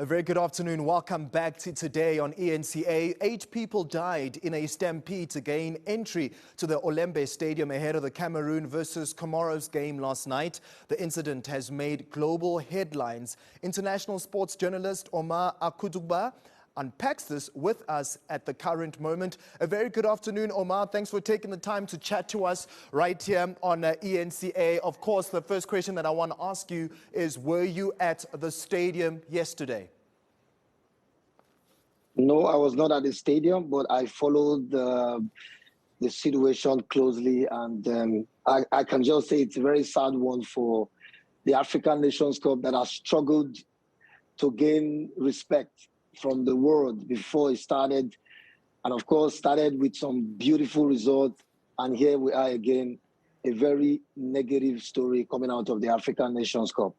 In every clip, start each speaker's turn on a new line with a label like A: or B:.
A: A very good afternoon. Welcome back to Today on ENCA. 8 people died in a stampede to gain entry to the Olembe Stadium ahead of the Cameroon versus Comoros game last night. The incident has made global headlines. International sports journalist Oma Akatugba unpacks this with us at the current moment. A very good afternoon, Omar. Thanks for taking the time to chat to us right here on ENCA. Of course, the first question that I want to ask you is, were you at the stadium yesterday?
B: No, I was not at the stadium, but I followed the situation closely. And I can just say it's a very sad one for the African Nations Cup that has struggled to gain respect from the world before it started, and of course started with some beautiful results, and here we are again, a very negative story coming out of the African Nations Cup.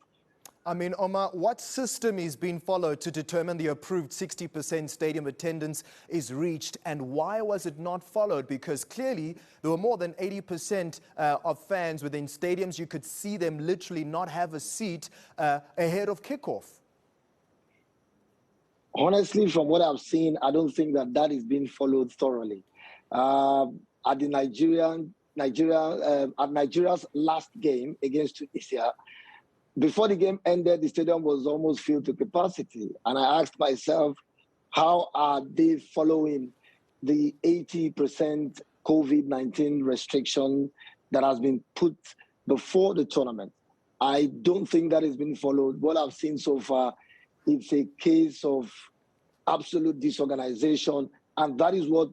A: I mean, Omar, what system is being followed to determine the approved 60% stadium attendance is reached, and why was it not followed? Because clearly there were more than 80% of fans within stadiums. You could see them literally not have a seat ahead of kickoff.
B: Honestly, from what I've seen, I don't think that is being followed thoroughly. At Nigeria's last game against Tunisia, before the game ended, the stadium was almost filled to capacity. And I asked myself, how are they following the 80% COVID-19 restriction that has been put before the tournament? I don't think that has been followed. What I've seen so far, it's a case of absolute disorganization, and that is what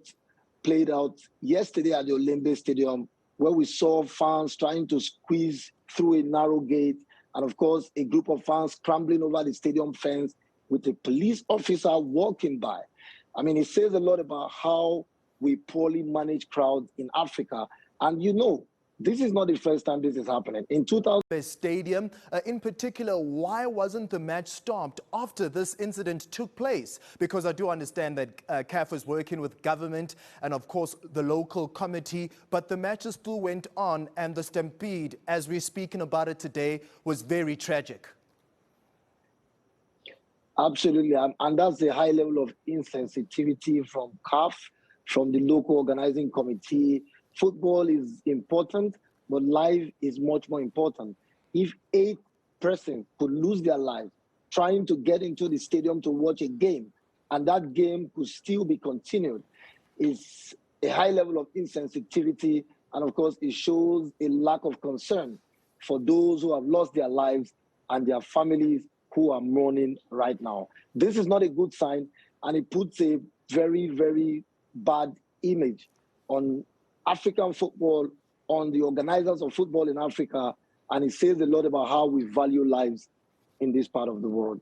B: played out yesterday at the Olembe Stadium, where we saw fans trying to squeeze through a narrow gate, and of course, a group of fans scrambling over the stadium fence with a police officer walking by. I mean, it says a lot about how we poorly manage crowds in Africa. And you know, this is not the first time this is happening. In 2000
A: Stadium, in particular, why wasn't the match stopped after this incident took place? Because I do understand that CAF is working with government and, of course, the local committee, but the matches still went on, and the stampede, as we're speaking about it today, was very tragic.
B: Absolutely, and that's the high level of insensitivity from CAF, from the local organizing committee. Football is important, but life is much more important. If 8 persons could lose their lives trying to get into the stadium to watch a game, and that game could still be continued, it's a high level of insensitivity, and of course, it shows a lack of concern for those who have lost their lives and their families who are mourning right now. This is not a good sign, and it puts a very, very bad image on African football, on the organizers of football in Africa, and it says a lot about how we value lives in this part of the world.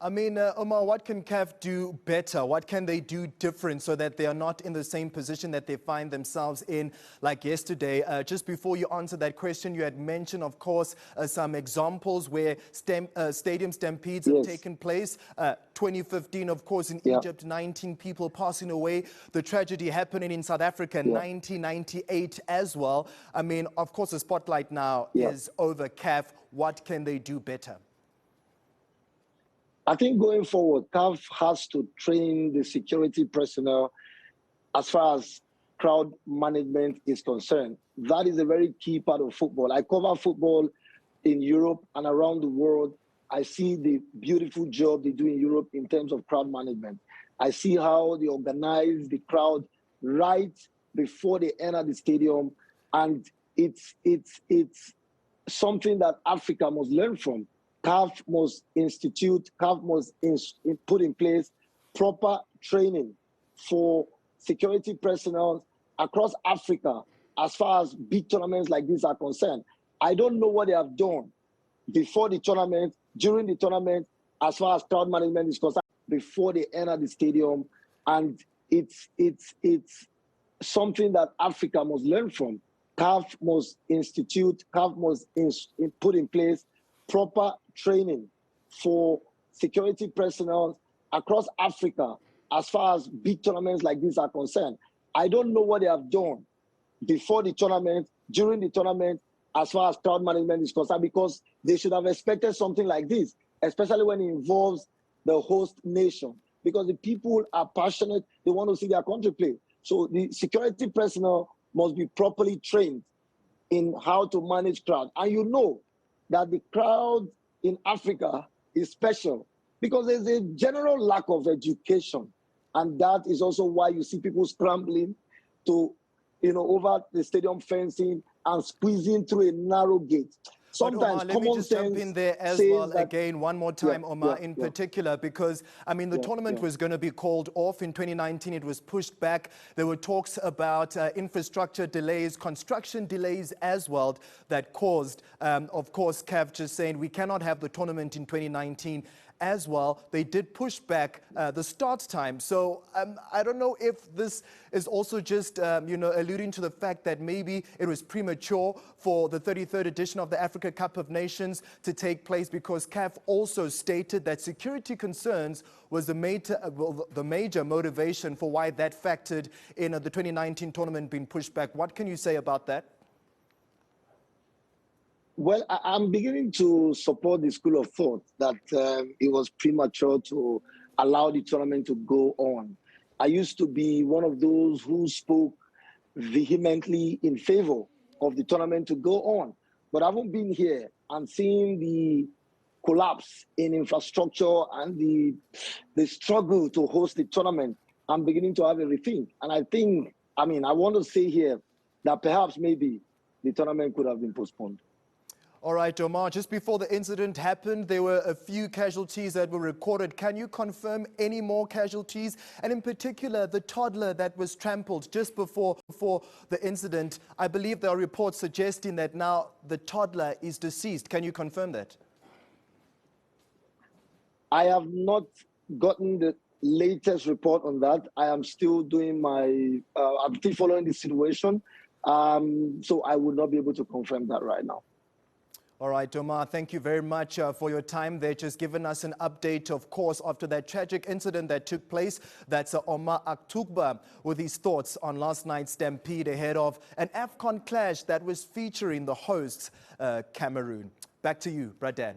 A: I mean, Omar, what can CAF do better? What can they do different so that they are not in the same position that they find themselves in like yesterday? Just before you answer that question, you had mentioned, of course, some examples where stadium stampedes have taken place. 2015, of course, in Egypt, 19 people passing away. The tragedy happening in South Africa, 1998 as well. I mean, of course, the spotlight now is over CAF. What can they do better?
B: I think going forward, CAF has to train the security personnel as far as crowd management is concerned. That is a very key part of football. I cover football in Europe and around the world. I see the beautiful job they do in Europe in terms of crowd management. I see how they organize the crowd right before they enter the stadium, and it's something that Africa must learn from. CAF must put in place proper training for security personnel across Africa as far as big tournaments like this are concerned. I don't know what they have done before the tournament, during the tournament, as far as crowd management is concerned, before they enter the stadium, and it's something that Africa must learn from. CAF must put in place proper training for security personnel across Africa as far as big tournaments like this are concerned. I don't know what they have done before the tournament, during the tournament, as far as crowd management is concerned, because they should have expected something like this, especially when it involves the host nation, because the people are passionate. They want to see their country play. So the security personnel must be properly trained in how to manage crowd. And you know that the crowd in Africa is special because there's a general lack of education. And that is also why you see people scrambling to, over the stadium fencing and squeezing through a narrow gate. Sometimes
A: Omar, let me just jump in there as well again one more time, Omar, in particular, because, I mean, the tournament was going to be called off in 2019. It was pushed back. There were talks about infrastructure delays, construction delays as well that caused, of course, CAF just saying we cannot have the tournament in 2019 as well. They did push back the start time. So I don't know if this is also just, alluding to the fact that maybe it was premature for the 33rd edition of the Africa Cup of Nations to take place, because CAF also stated that security concerns was the major motivation for why that factored in the 2019 tournament being pushed back. What can you say about that?
B: Well, I'm beginning to support the school of thought that it was premature to allow the tournament to go on. I used to be one of those who spoke vehemently in favor of the tournament to go on. But I haven't been here and seen the collapse in infrastructure and the struggle to host the tournament. I'm beginning to have a rethink. And I want to say here that perhaps maybe the tournament could have been postponed.
A: All right, Omar, just before the incident happened, there were a few casualties that were recorded. Can you confirm any more casualties? And in particular, the toddler that was trampled just before the incident, I believe there are reports suggesting that now the toddler is deceased. Can you confirm that?
B: I have not gotten the latest report on that. I am still doing I'm still following the situation. So I would not be able to confirm that right now.
A: All right, Omar, thank you very much for your time there. Just giving us an update, of course, after that tragic incident that took place. That's Oma Akatugba with his thoughts on last night's stampede ahead of an AFCON clash that was featuring the hosts, Cameroon. Back to you, Bradan.